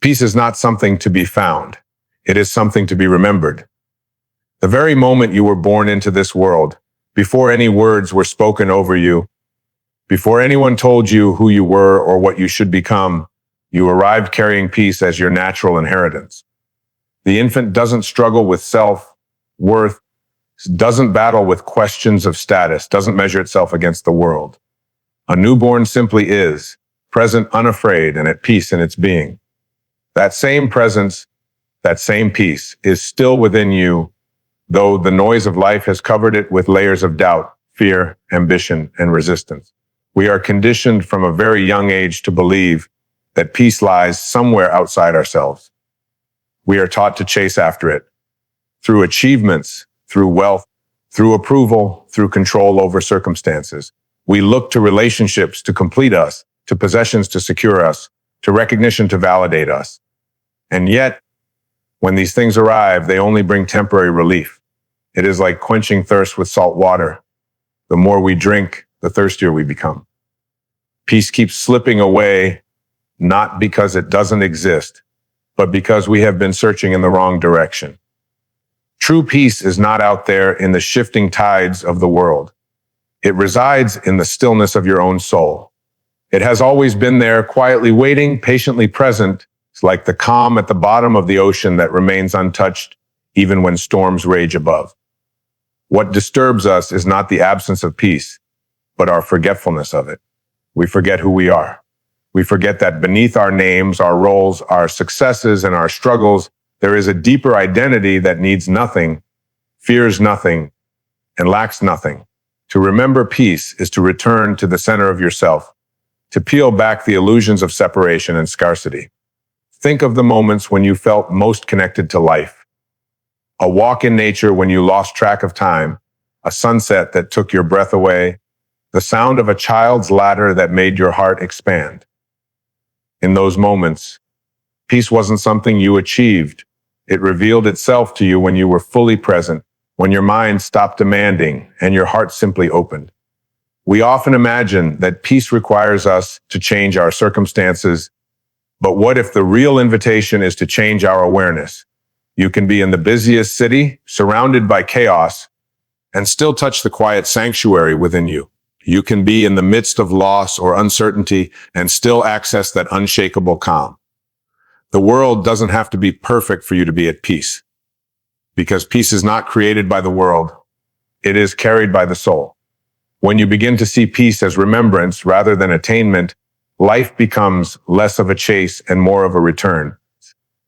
Peace is not something to be found. It is something to be remembered. The very moment you were born into this world, before any words were spoken over you, before anyone told you who you were or what you should become, you arrived carrying peace as your natural inheritance. The infant doesn't struggle with self-worth, doesn't battle with questions of status, doesn't measure itself against the world. A newborn simply is, present, unafraid, and at peace in its being. That same presence, that same peace is still within you, though the noise of life has covered it with layers of doubt, fear, ambition, and resistance. We are conditioned from a very young age to believe that peace lies somewhere outside ourselves. We are taught to chase after it through achievements, through wealth, through approval, through control over circumstances. We look to relationships to complete us, to possessions to secure us, to recognition to validate us. And yet, when these things arrive, they only bring temporary relief. It is like quenching thirst with salt water. The more we drink, the thirstier we become. Peace keeps slipping away, not because it doesn't exist, but because we have been searching in the wrong direction. True peace is not out there in the shifting tides of the world. It resides in the stillness of your own soul. It has always been there, quietly waiting, patiently present. It's like the calm at the bottom of the ocean that remains untouched, even when storms rage above. What disturbs us is not the absence of peace, but our forgetfulness of it. We forget who we are. We forget that beneath our names, our roles, our successes, and our struggles, there is a deeper identity that needs nothing, fears nothing, and lacks nothing. To remember peace is to return to the center of yourself, to peel back the illusions of separation and scarcity. Think of the moments when you felt most connected to life. A walk in nature when you lost track of time, a sunset that took your breath away, the sound of a child's laughter that made your heart expand. In those moments, peace wasn't something you achieved. It revealed itself to you when you were fully present, when your mind stopped demanding and your heart simply opened. We often imagine that peace requires us to change our circumstances, but what if the real invitation is to change our awareness? You can be in the busiest city, surrounded by chaos, and still touch the quiet sanctuary within you. You can be in the midst of loss or uncertainty and still access that unshakable calm. The world doesn't have to be perfect for you to be at peace, because peace is not created by the world. It is carried by the soul. When you begin to see peace as remembrance rather than attainment, life becomes less of a chase and more of a return.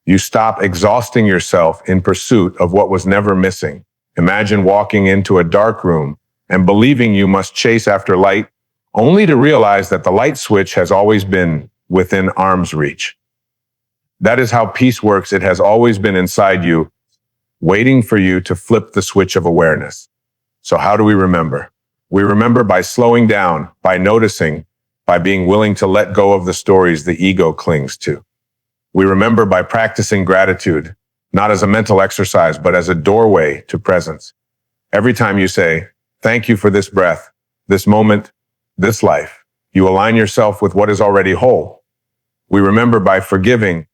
You stop exhausting yourself in pursuit of what was never missing. Imagine walking into a dark room and believing you must chase after light, only to realize that the light switch has always been within arm's reach. That is how peace works. It has always been inside you, waiting for you to flip the switch of awareness. So how do we remember? We remember by slowing down, by noticing, by being willing to let go of the stories the ego clings to. We remember by practicing gratitude, not as a mental exercise, but as a doorway to presence. Every time you say, "Thank you for this breath, this moment, this life," you align yourself with what is already whole. We remember by forgiving,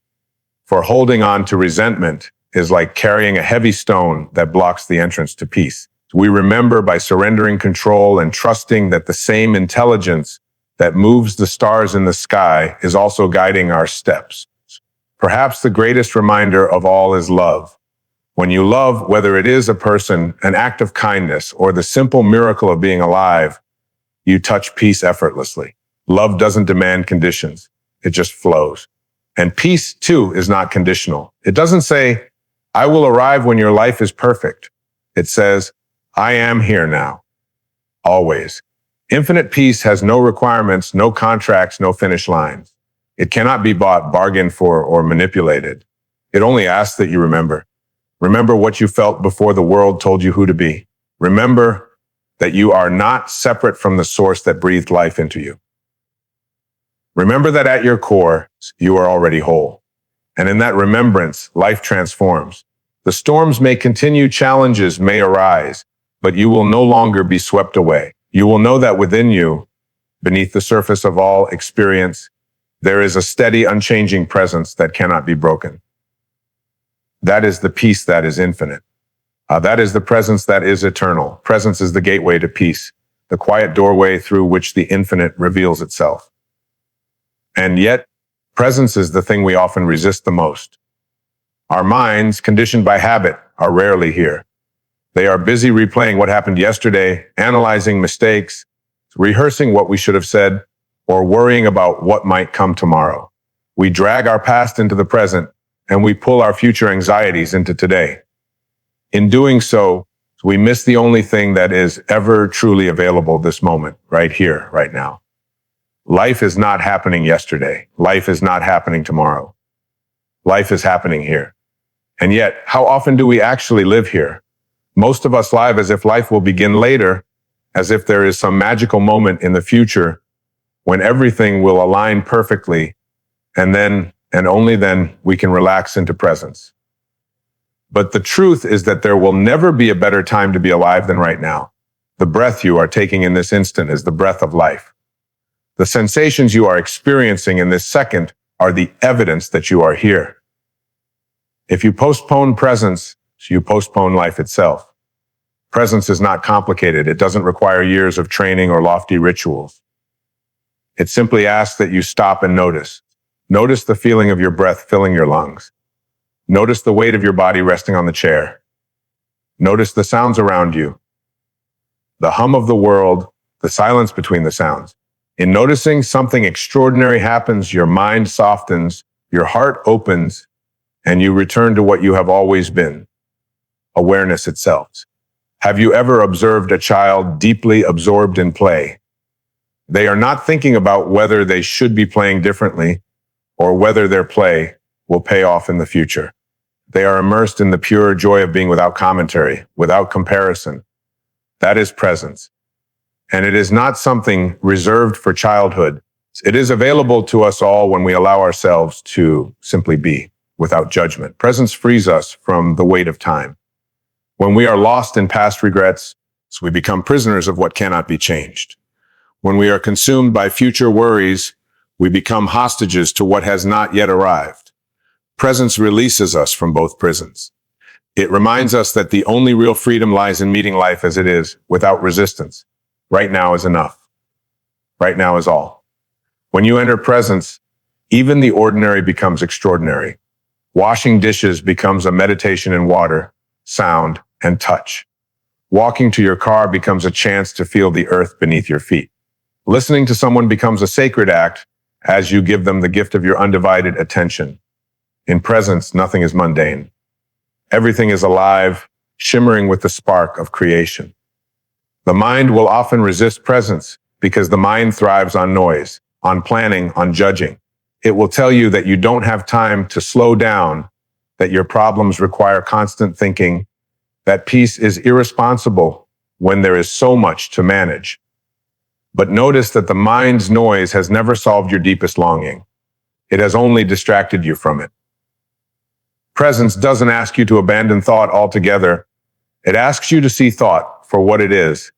for holding on to resentment is like carrying a heavy stone that blocks the entrance to peace. We remember by surrendering control and trusting that the same intelligence that moves the stars in the sky is also guiding our steps. Perhaps the greatest reminder of all is love. When you love, whether it is a person, an act of kindness, or the simple miracle of being alive, you touch peace effortlessly. Love doesn't demand conditions. It just flows. And peace, too, is not conditional. It doesn't say, "I will arrive when your life is perfect." It says, "I am here now." Always. Infinite peace has no requirements, no contracts, no finish lines. It cannot be bought, bargained for, or manipulated. It only asks that you remember. Remember what you felt before the world told you who to be. Remember that you are not separate from the source that breathed life into you. Remember that at your core, you are already whole. And in that remembrance, life transforms. The storms may continue, challenges may arise, but you will no longer be swept away. You will know that within you, beneath the surface of all experience, There is a steady, unchanging presence that cannot be broken. That is the peace that is infinite. That is the presence that is eternal. Presence is the gateway to peace, the quiet doorway through which the infinite reveals itself. And yet, presence is the thing we often resist the most. Our minds, conditioned by habit, are rarely here. They are busy replaying what happened yesterday, analyzing mistakes, rehearsing what we should have said, or worrying about what might come tomorrow. We drag our past into the present, and we pull our future anxieties into today. In doing so, we miss the only thing that is ever truly available this moment, right here, right now. Life is not happening yesterday. Life is not happening tomorrow. Life is happening here. And yet, how often do we actually live here? Most of us live as if life will begin later, as if there is some magical moment in the future when everything will align perfectly, and then, and only then, we can relax into presence. But the truth is that there will never be a better time to be alive than right now. The breath you are taking in this instant is the breath of life. The sensations you are experiencing in this second are the evidence that you are here. If you postpone presence, you postpone life itself. Presence is not complicated. It doesn't require years of training or lofty rituals. It simply asks that you stop and notice. Notice the feeling of your breath filling your lungs. Notice the weight of your body resting on the chair. Notice the sounds around you. The hum of the world, the silence between the sounds. In noticing, something extraordinary happens, your mind softens, your heart opens, and you return to what you have always been, awareness itself. Have you ever observed a child deeply absorbed in play? They are not thinking about whether they should be playing differently or whether their play will pay off in the future. They are immersed in the pure joy of being without commentary, without comparison. That is presence. And it is not something reserved for childhood. It is available to us all when we allow ourselves to simply be, without judgment. Presence frees us from the weight of time. When we are lost in past regrets, we become prisoners of what cannot be changed. When we are consumed by future worries, we become hostages to what has not yet arrived. Presence releases us from both prisons. It reminds us that the only real freedom lies in meeting life as it is, without resistance. Right now is enough. Right now is all. When you enter presence, even the ordinary becomes extraordinary. Washing dishes becomes a meditation in water, sound, and touch. Walking to your car becomes a chance to feel the earth beneath your feet. Listening to someone becomes a sacred act as you give them the gift of your undivided attention. In presence, nothing is mundane. Everything is alive, shimmering with the spark of creation. The mind will often resist presence because the mind thrives on noise, on planning, on judging. It will tell you that you don't have time to slow down, that your problems require constant thinking, that peace is irresponsible when there is so much to manage. But notice that the mind's noise has never solved your deepest longing. It has only distracted you from it. Presence doesn't ask you to abandon thought altogether. It asks you to see thought for what it is,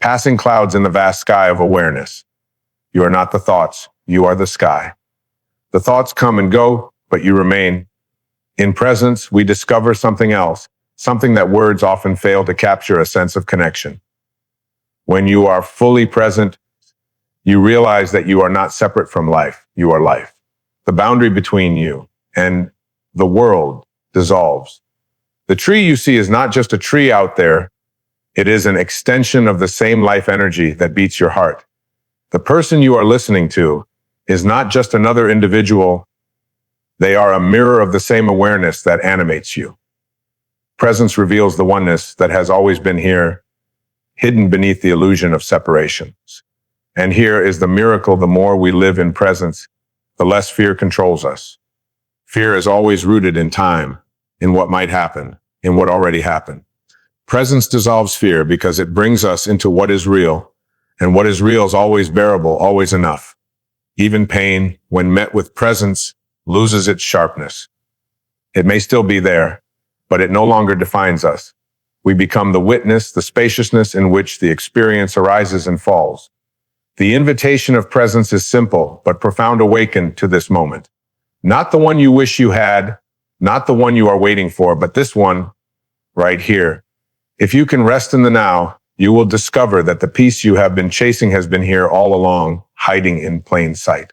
passing clouds in the vast sky of awareness. You are not the thoughts, you are the sky. The thoughts come and go, but you remain. In presence, we discover something else, something that words often fail to capture, a sense of connection. When you are fully present, you realize that you are not separate from life, you are life. The boundary between you and the world dissolves. The tree you see is not just a tree out there, it is an extension of the same life energy that beats your heart. The person you are listening to is not just another individual, they are a mirror of the same awareness that animates you. Presence reveals the oneness that has always been here, hidden beneath the illusion of separation. And here is the miracle: the more we live in presence, the less fear controls us. Fear is always rooted in time, in what might happen, in what already happened. Presence dissolves fear because it brings us into what is real, and what is real is always bearable, always enough. Even pain, when met with presence, loses its sharpness. It may still be there, but it no longer defines us. We become the witness, the spaciousness in which the experience arises and falls. The invitation of presence is simple, but profound. Awaken to this moment. Not the one you wish you had, not the one you are waiting for, but this one right here. If you can rest in the now, you will discover that the peace you have been chasing has been here all along, hiding in plain sight.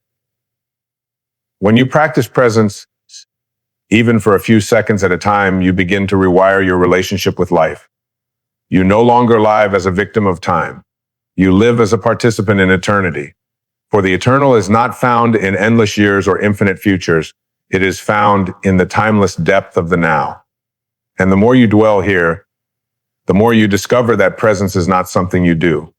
When you practice presence, even for a few seconds at a time, you begin to rewire your relationship with life. You no longer live as a victim of time. You live as a participant in eternity. For the eternal is not found in endless years or infinite futures. It is found in the timeless depth of the now. And the more you dwell here, the more you discover that presence is not something you do.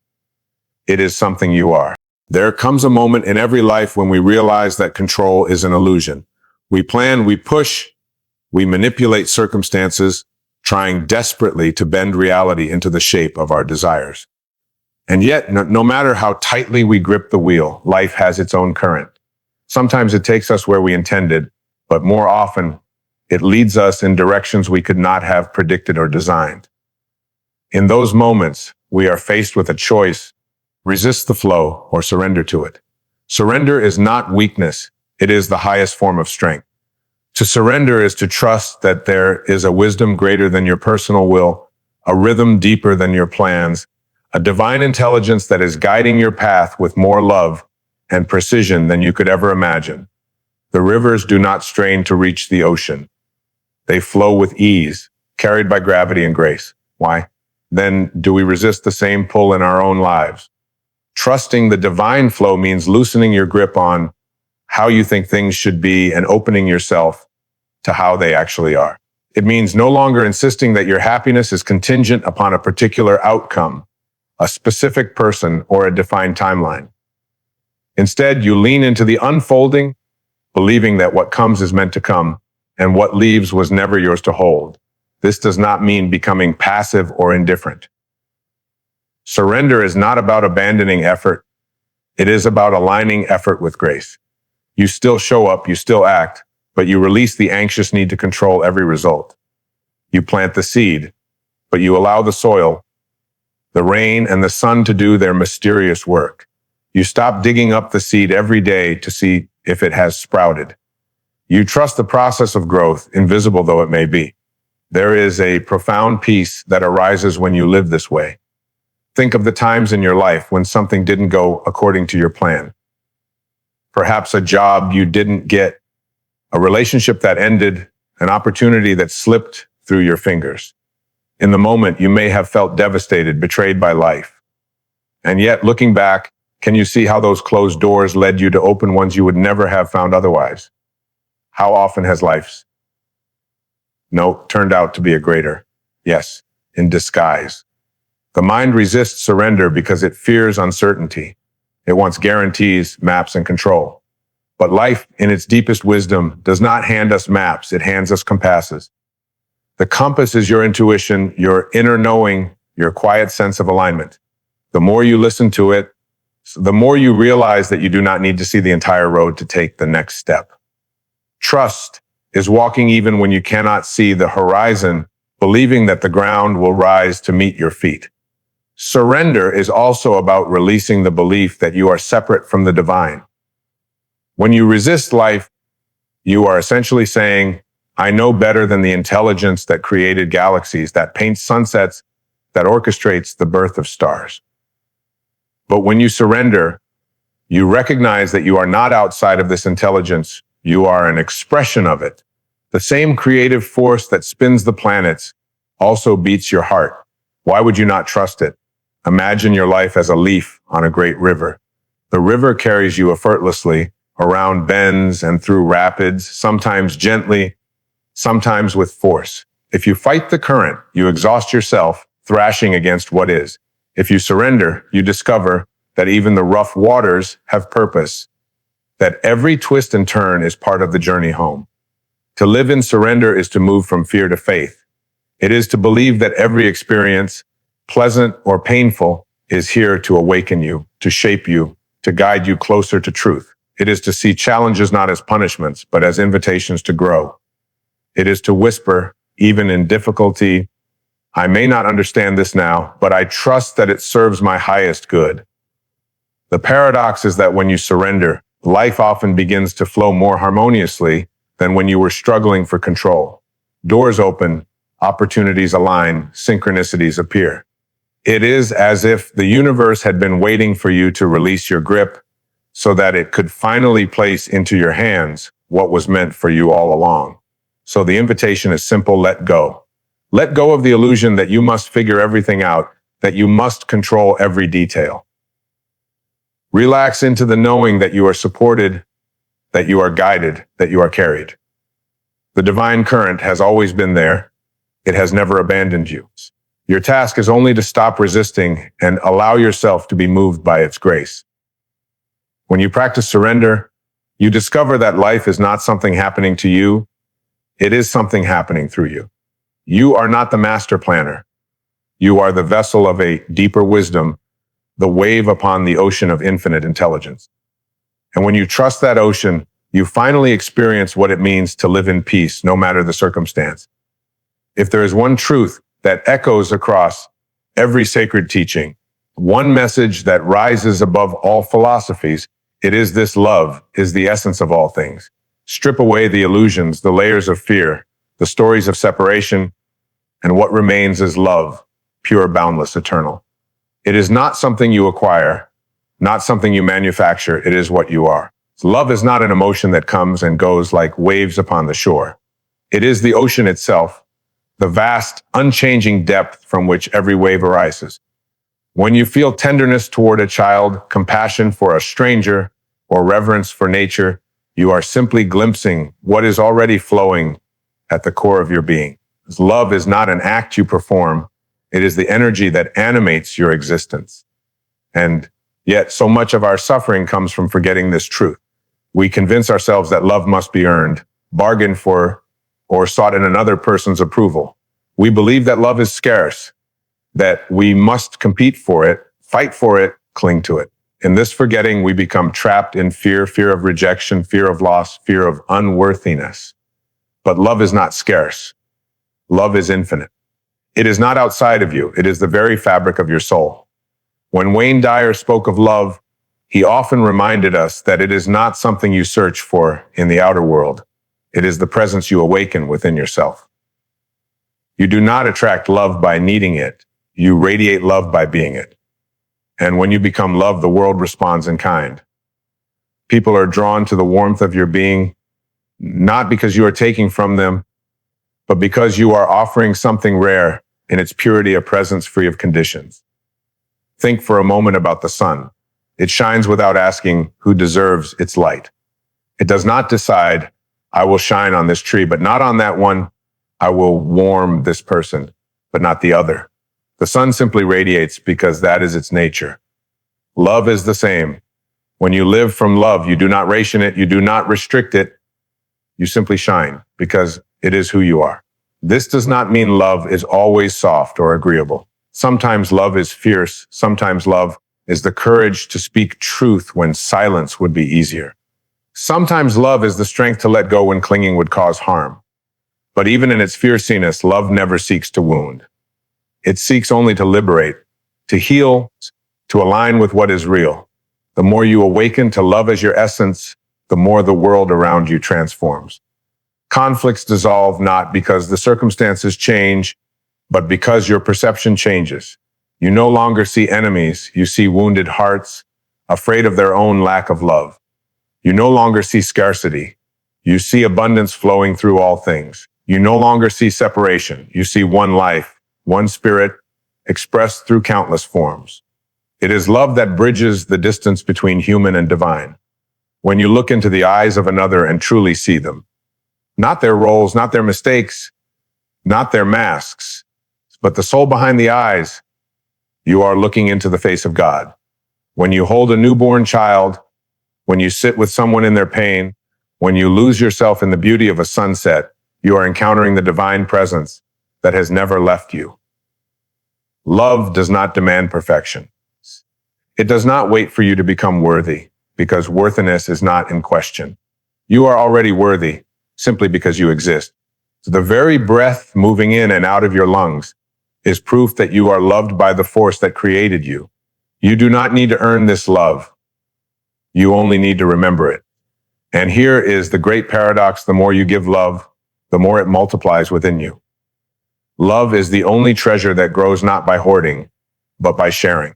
It is something you are. There comes a moment in every life when we realize that control is an illusion. We plan, we push, we manipulate circumstances, trying desperately to bend reality into the shape of our desires. And yet, no matter how tightly we grip the wheel, life has its own current. Sometimes it takes us where we intended, but more often, it leads us in directions we could not have predicted or designed. In those moments, we are faced with a choice: resist the flow or surrender to it. Surrender is not weakness. It is the highest form of strength. To surrender is to trust that there is a wisdom greater than your personal will, a rhythm deeper than your plans, a divine intelligence that is guiding your path with more love and precision than you could ever imagine. The rivers do not strain to reach the ocean. They flow with ease, carried by gravity and grace. Why? Then do we resist the same pull in our own lives? Trusting the divine flow means loosening your grip on how you think things should be and opening yourself to how they actually are. It means no longer insisting that your happiness is contingent upon a particular outcome, a specific person, or a defined timeline. Instead, you lean into the unfolding, believing that what comes is meant to come, and what leaves was never yours to hold. This does not mean becoming passive or indifferent. Surrender is not about abandoning effort. It is about aligning effort with grace. You still show up, you still act, but you release the anxious need to control every result. You plant the seed, but you allow the soil, the rain, and the sun to do their mysterious work. You stop digging up the seed every day to see if it has sprouted. You trust the process of growth, invisible though it may be. There is a profound peace that arises when you live this way. Think of the times in your life when something didn't go according to your plan. Perhaps a job you didn't get, a relationship that ended, an opportunity that slipped through your fingers. In the moment, you may have felt devastated, betrayed by life. And yet, looking back, can you see how those closed doors led you to open ones you would never have found otherwise? How often has life's no turned out to be a greater yes in disguise? The mind resists surrender because it fears uncertainty. It wants guarantees, maps, and control. But life, in its deepest wisdom, does not hand us maps, it hands us compasses. The compass is your intuition, your inner knowing, your quiet sense of alignment. The more you listen to it, the more you realize that you do not need to see the entire road to take the next step. Trust is walking even when you cannot see the horizon, believing that the ground will rise to meet your feet. Surrender is also about releasing the belief that you are separate from the divine. When you resist life, you are essentially saying, I know better than the intelligence that created galaxies, that paints sunsets, that orchestrates the birth of stars. But when you surrender, you recognize that you are not outside of this intelligence. You are an expression of it. The same creative force that spins the planets also beats your heart. Why would you not trust it? Imagine your life as a leaf on a great river. The river carries you effortlessly around bends and through rapids, sometimes gently, sometimes with force. If you fight the current, you exhaust yourself, thrashing against what is. If you surrender, you discover that even the rough waters have purpose, that every twist and turn is part of the journey home. To live in surrender is to move from fear to faith. It is to believe that every experience, pleasant or painful, is here to awaken you, to shape you, to guide you closer to truth. It is to see challenges not as punishments, but as invitations to grow. It is to whisper, even in difficulty, I may not understand this now, but I trust that it serves my highest good. The paradox is that when you surrender, life often begins to flow more harmoniously than when you were struggling for control. Doors open, opportunities align, synchronicities appear. It is as if the universe had been waiting for you to release your grip so that it could finally place into your hands what was meant for you all along. So the invitation is simple: let go. Let go of the illusion that you must figure everything out, that you must control every detail. Relax into the knowing that you are supported, that you are guided, that you are carried. The divine current has always been there. It has never abandoned you. Your task is only to stop resisting and allow yourself to be moved by its grace. When you practice surrender, you discover that life is not something happening to you. It is something happening through you. You are not the master planner. You are the vessel of a deeper wisdom, the wave upon the ocean of infinite intelligence. And when you trust that ocean, you finally experience what it means to live in peace, no matter the circumstance. If there is one truth that echoes across every sacred teaching, one message that rises above all philosophies, it is this: love is the essence of all things. Strip away the illusions, the layers of fear, the stories of separation, and what remains is love, pure, boundless, eternal. It is not something you acquire, not something you manufacture. It is what you are. Love is not an emotion that comes and goes like waves upon the shore. It is the ocean itself, the vast, unchanging depth from which every wave arises. When you feel tenderness toward a child, compassion for a stranger, or reverence for nature, you are simply glimpsing what is already flowing at the core of your being. Love is not an act you perform. It is the energy that animates your existence. And yet, so much of our suffering comes from forgetting this truth. We convince ourselves that love must be earned, bargained for, or sought in another person's approval. We believe that love is scarce, that we must compete for it, fight for it, cling to it. In this forgetting, we become trapped in fear, fear of rejection, fear of loss, fear of unworthiness. But love is not scarce. Love is infinite. It is not outside of you. It is the very fabric of your soul. When Wayne Dyer spoke of love, he often reminded us that it is not something you search for in the outer world. It is the presence you awaken within yourself. You do not attract love by needing it. You radiate love by being it. And when you become love, the world responds in kind. People are drawn to the warmth of your being, not because you are taking from them, but because you are offering something rare in its purity, a presence free of conditions. Think for a moment about the sun. It shines without asking who deserves its light. It does not decide, I will shine on this tree, but not on that one. I will warm this person, but not the other. The sun simply radiates because that is its nature. Love is the same. When you live from love, you do not ration it, you do not restrict it. You simply shine because it is who you are. This does not mean love is always soft or agreeable. Sometimes love is fierce. Sometimes love is the courage to speak truth when silence would be easier. Sometimes love is the strength to let go when clinging would cause harm. But even in its fierceness, love never seeks to wound. It seeks only to liberate, to heal, to align with what is real. The more you awaken to love as your essence, the more the world around you transforms. Conflicts dissolve not because the circumstances change, but because your perception changes. You no longer see enemies, you see wounded hearts, afraid of their own lack of love. You no longer see scarcity, you see abundance flowing through all things. You no longer see separation, you see one life, one spirit, expressed through countless forms. It is love that bridges the distance between human and divine. When you look into the eyes of another and truly see them, not their roles, not their mistakes, not their masks, but the soul behind the eyes, you are looking into the face of God. When you hold a newborn child, when you sit with someone in their pain, when you lose yourself in the beauty of a sunset, you are encountering the divine presence that has never left you. Love does not demand perfection. It does not wait for you to become worthy, because worthiness is not in question. You are already worthy simply because you exist. So the very breath moving in and out of your lungs is proof that you are loved by the force that created you. You do not need to earn this love. You only need to remember it. And here is the great paradox: the more you give love, the more it multiplies within you. Love is the only treasure that grows not by hoarding, but by sharing.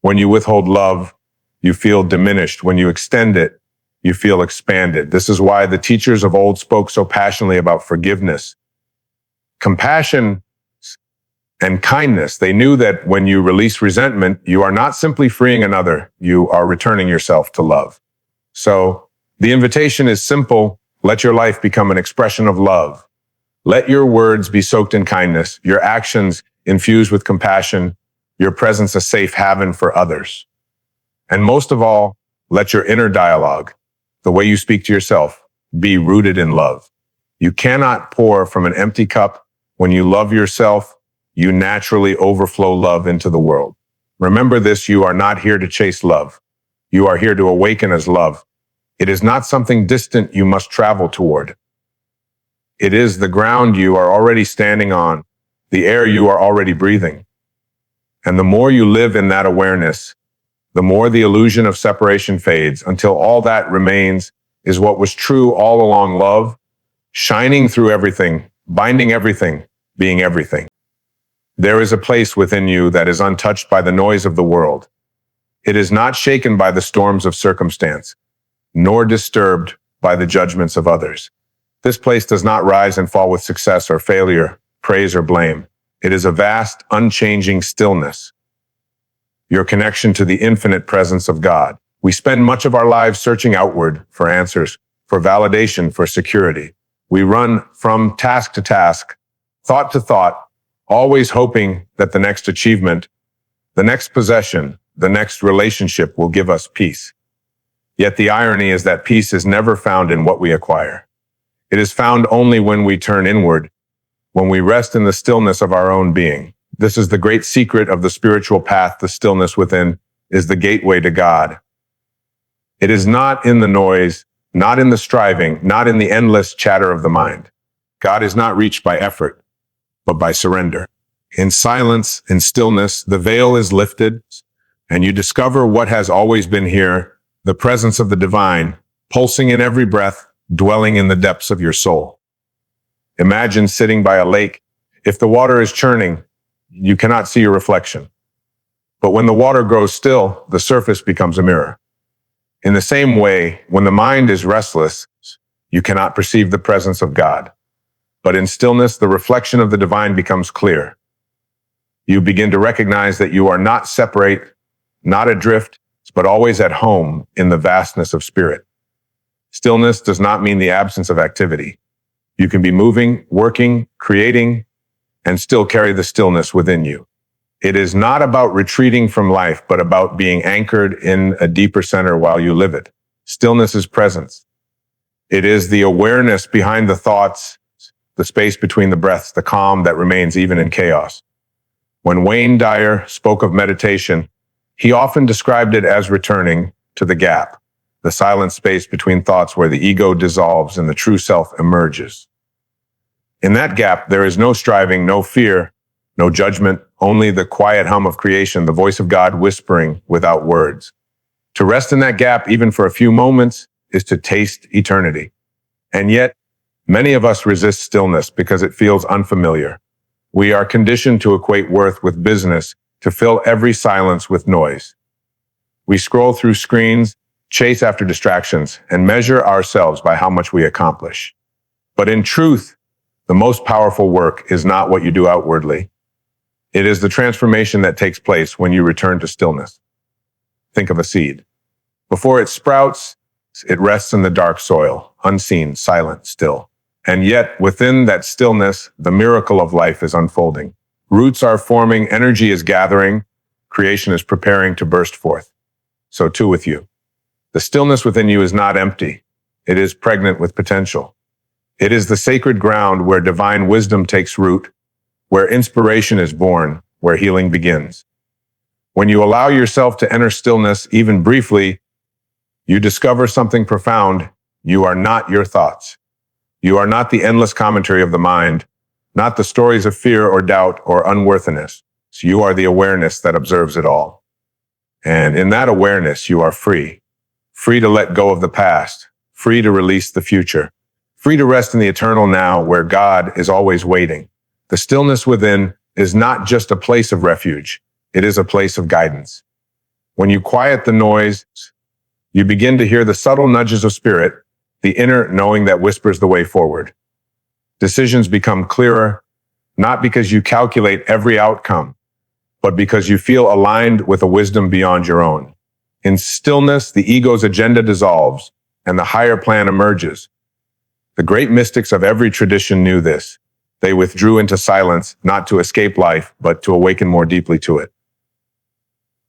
When you withhold love, you feel diminished. When you extend it, you feel expanded. This is why the teachers of old spoke so passionately about forgiveness, compassion, and kindness. They knew that when you release resentment, you are not simply freeing another, you are returning yourself to love. So the invitation is simple: let your life become an expression of love. Let your words be soaked in kindness, your actions infused with compassion, your presence a safe haven for others. And most of all, let your inner dialogue, the way you speak to yourself, be rooted in love. You cannot pour from an empty cup. When you love yourself, you naturally overflow love into the world. Remember this: you are not here to chase love. You are here to awaken as love. It is not something distant you must travel toward. It is the ground you are already standing on, the air you are already breathing. And the more you live in that awareness, the more the illusion of separation fades, until all that remains is what was true all along: love, shining through everything, binding everything, being everything. There is a place within you that is untouched by the noise of the world. It is not shaken by the storms of circumstance, nor disturbed by the judgments of others. This place does not rise and fall with success or failure, praise or blame. It is a vast, unchanging stillness, your connection to the infinite presence of God. We spend much of our lives searching outward for answers, for validation, for security. We run from task to task, thought to thought, always hoping that the next achievement, the next possession, the next relationship will give us peace. Yet the irony is that peace is never found in what we acquire. It is found only when we turn inward, when we rest in the stillness of our own being. This is the great secret of the spiritual path. The stillness within is the gateway to God. It is not in the noise, not in the striving, not in the endless chatter of the mind. God is not reached by effort, but by surrender. In silence, in stillness, the veil is lifted, and you discover what has always been here: the presence of the divine, pulsing in every breath, dwelling in the depths of your soul. Imagine sitting by a lake. If the water is churning, you cannot see your reflection. But when the water grows still, the surface becomes a mirror. In the same way, when the mind is restless, you cannot perceive the presence of God. But in stillness, the reflection of the divine becomes clear. You begin to recognize that you are not separate, not adrift, but always at home in the vastness of spirit. Stillness does not mean the absence of activity. You can be moving, working, creating, and still carry the stillness within you. It is not about retreating from life, but about being anchored in a deeper center while you live it. Stillness is presence. It is the awareness behind the thoughts, the space between the breaths, the calm that remains even in chaos. When Wayne Dyer spoke of meditation, he often described it as returning to the gap, the silent space between thoughts where the ego dissolves and the true self emerges. In that gap, there is no striving, no fear, no judgment, only the quiet hum of creation, the voice of God whispering without words. To rest in that gap, even for a few moments, is to taste eternity. And yet, many of us resist stillness because it feels unfamiliar. We are conditioned to equate worth with business, to fill every silence with noise. We scroll through screens, chase after distractions, and measure ourselves by how much we accomplish. But in truth, the most powerful work is not what you do outwardly. It is the transformation that takes place when you return to stillness. Think of a seed. Before it sprouts, it rests in the dark soil, unseen, silent, still. And yet, within that stillness, the miracle of life is unfolding. Roots are forming, energy is gathering, creation is preparing to burst forth. So too with you. The stillness within you is not empty. It is pregnant with potential. It is the sacred ground where divine wisdom takes root, where inspiration is born, where healing begins. When you allow yourself to enter stillness, even briefly, you discover something profound. You are not your thoughts. You are not the endless commentary of the mind, not the stories of fear or doubt or unworthiness. So you are the awareness that observes it all. And in that awareness, you are free. free to let go of the past, free to release the future, free to rest in the eternal now where God is always waiting. The stillness within is not just a place of refuge. It is a place of guidance. When you quiet the noise, you begin to hear the subtle nudges of spirit, the inner knowing that whispers the way forward. Decisions become clearer, not because you calculate every outcome, but because you feel aligned with a wisdom beyond your own. In stillness, the ego's agenda dissolves and the higher plan emerges. The great mystics of every tradition knew this. They withdrew into silence, not to escape life, but to awaken more deeply to it.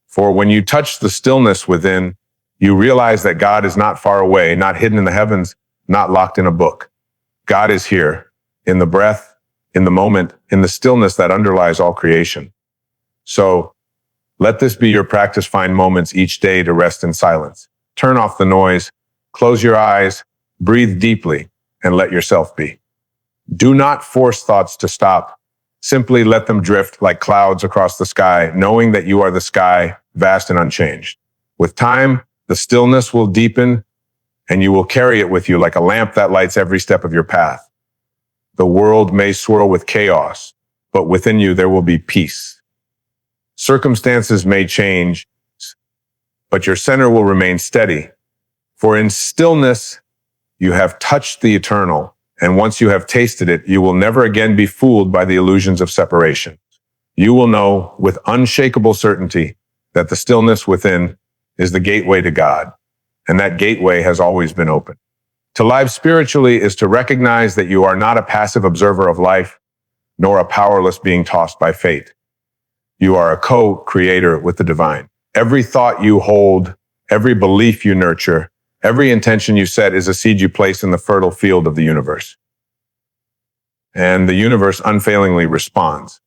For when you touch the stillness within, you realize that God is not far away, not hidden in the heavens, not locked in a book. God is here, in the breath, in the moment, in the stillness that underlies all creation. So, let this be your practice. Find moments each day to rest in silence. Turn off the noise, close your eyes, breathe deeply, and let yourself be. Do not force thoughts to stop. Simply let them drift like clouds across the sky, knowing that you are the sky, vast and unchanged. With time, the stillness will deepen, and you will carry it with you like a lamp that lights every step of your path. The world may swirl with chaos, but within you there will be peace. Circumstances may change, but your center will remain steady. For in stillness, you have touched the eternal, and once you have tasted it, you will never again be fooled by the illusions of separation. You will know with unshakable certainty that the stillness within is the gateway to God, and that gateway has always been open. To live spiritually is to recognize that you are not a passive observer of life, nor a powerless being tossed by fate. You are a co-creator with the divine. Every thought you hold, every belief you nurture, every intention you set is a seed you place in the fertile field of the universe. And the universe unfailingly responds.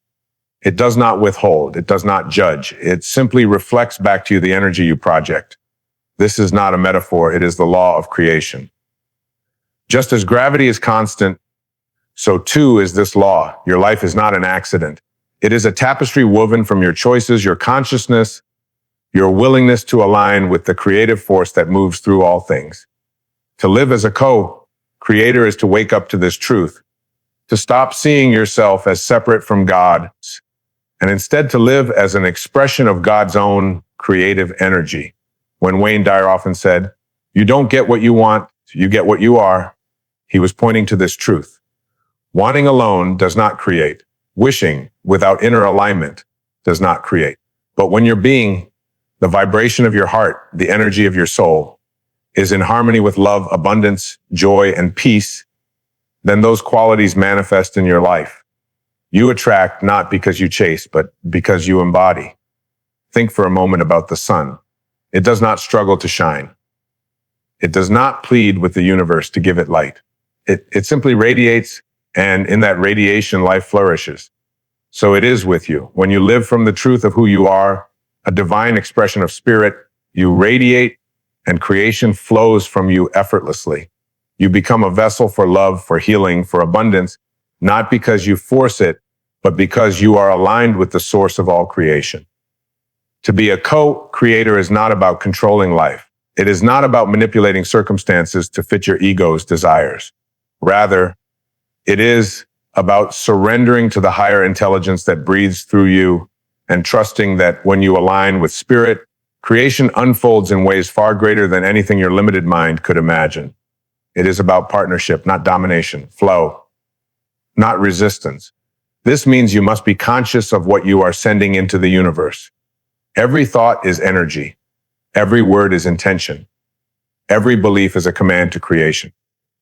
It does not withhold. It does not judge. It simply reflects back to you the energy you project. This is not a metaphor. It is the law of creation. Just as gravity is constant, so too is this law. Your life is not an accident. It is a tapestry woven from your choices, your consciousness, your willingness to align with the creative force that moves through all things. To live as a co-creator is to wake up to this truth, to stop seeing yourself as separate from God, and instead to live as an expression of God's own creative energy. When Wayne Dyer often said, "You don't get what you want, you get what you are," he was pointing to this truth. Wanting alone does not create. Wishing without inner alignment does not create. But when your being, the vibration of your heart, the energy of your soul, is in harmony with love, abundance, joy, and peace, then those qualities manifest in your life. You attract not because you chase, but because you embody. Think for a moment about the sun. It does not struggle to shine. It does not plead with the universe to give it light. It simply radiates, and in that radiation, life flourishes. So it is with you. When you live from the truth of who you are, a divine expression of spirit, you radiate, and creation flows from you effortlessly. You become a vessel for love, for healing, for abundance, not because you force it, but because you are aligned with the source of all creation. To be a co-creator is not about controlling life. It is not about manipulating circumstances to fit your ego's desires. Rather, it is about surrendering to the higher intelligence that breathes through you and trusting that when you align with spirit, creation unfolds in ways far greater than anything your limited mind could imagine. It is about partnership, not domination, flow, not resistance. This means you must be conscious of what you are sending into the universe. Every thought is energy. Every word is intention. Every belief is a command to creation.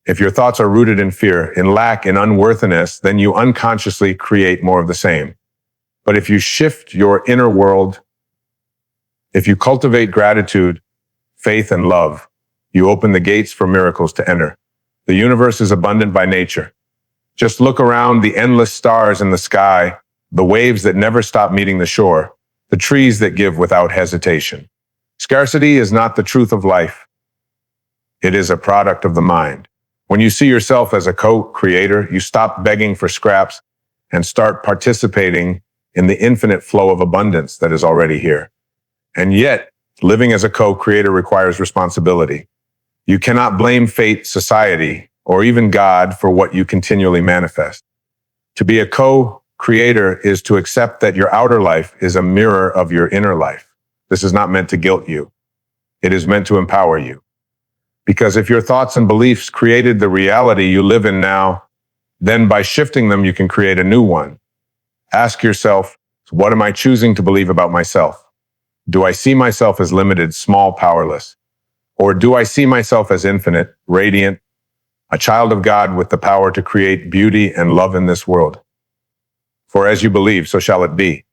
If your thoughts are rooted in fear, in lack, in unworthiness, then you unconsciously create more of the same. But if you shift your inner world, if you cultivate gratitude, faith, and love, you open the gates for miracles to enter. The universe is abundant by nature. Just look around: the endless stars in the sky, the waves that never stop meeting the shore, the trees that give without hesitation. Scarcity is not the truth of life. It is a product of the mind. When you see yourself as a co-creator, you stop begging for scraps and start participating in the infinite flow of abundance that is already here. And yet, Living as a co-creator requires responsibility. You cannot blame fate, society, or even God for what you continually manifest. To be a co-creator is to accept that your outer life is a mirror of your inner life. This is not meant to guilt you. It is meant to empower you. Because if your thoughts and beliefs created the reality you live in now, then by shifting them, you can create a new one. Ask yourself, what am I choosing to believe about myself? Do I see myself as limited, small, powerless? Or do I see myself as infinite, radiant, a child of God with the power to create beauty and love in this world? For as you believe, so shall it be.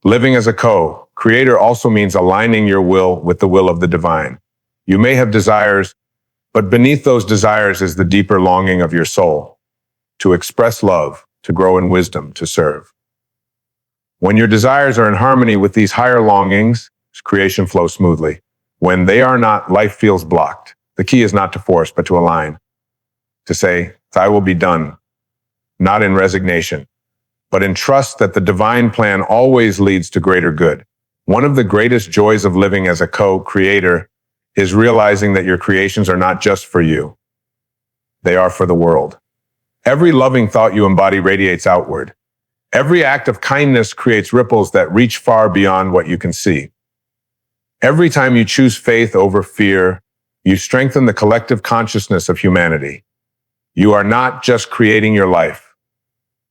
Living as a co-creator also means aligning your will with the will of the divine. You may have desires, but beneath those desires is the deeper longing of your soul, to express love, to grow in wisdom, to serve. When your desires are in harmony with these higher longings, creation flows smoothly. When they are not, life feels blocked. The key is not to force, but to align. To say, thy will be done, not in resignation, but in trust that the divine plan always leads to greater good. One of the greatest joys of living as a co-creator is realizing that your creations are not just for you. They are for the world. Every loving thought you embody radiates outward. Every act of kindness creates ripples that reach far beyond what you can see. Every time you choose faith over fear, you strengthen the collective consciousness of humanity. You are not just creating your life.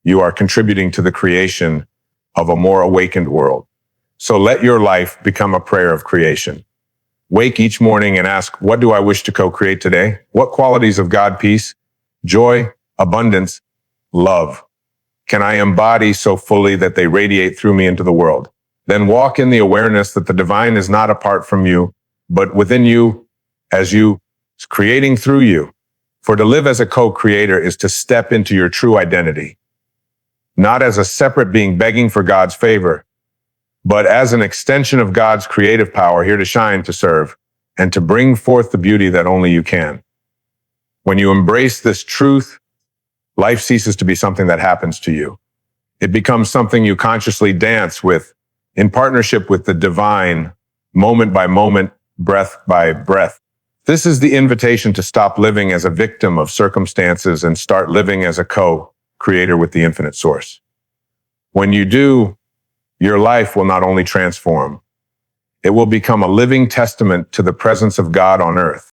You are contributing to the creation of a more awakened world. So let your life become a prayer of creation. Wake each morning and ask, what do I wish to co-create today? What qualities of God, peace, joy, abundance, love can I embody so fully that they radiate through me into the world? Then walk in the awareness that the divine is not apart from you, but within you, as you, creating through you. For to live as a co-creator is to step into your true identity, not as a separate being begging for God's favor, but as an extension of God's creative power, here to shine, to serve, and to bring forth the beauty that only you can. When you embrace this truth, life ceases to be something that happens to you. It becomes something you consciously dance with, in partnership with the divine, moment by moment, breath by breath. This is the invitation to stop living as a victim of circumstances and start living as a co-creator with the infinite source. When you do, your life will not only transform, it will become a living testament to the presence of God on earth.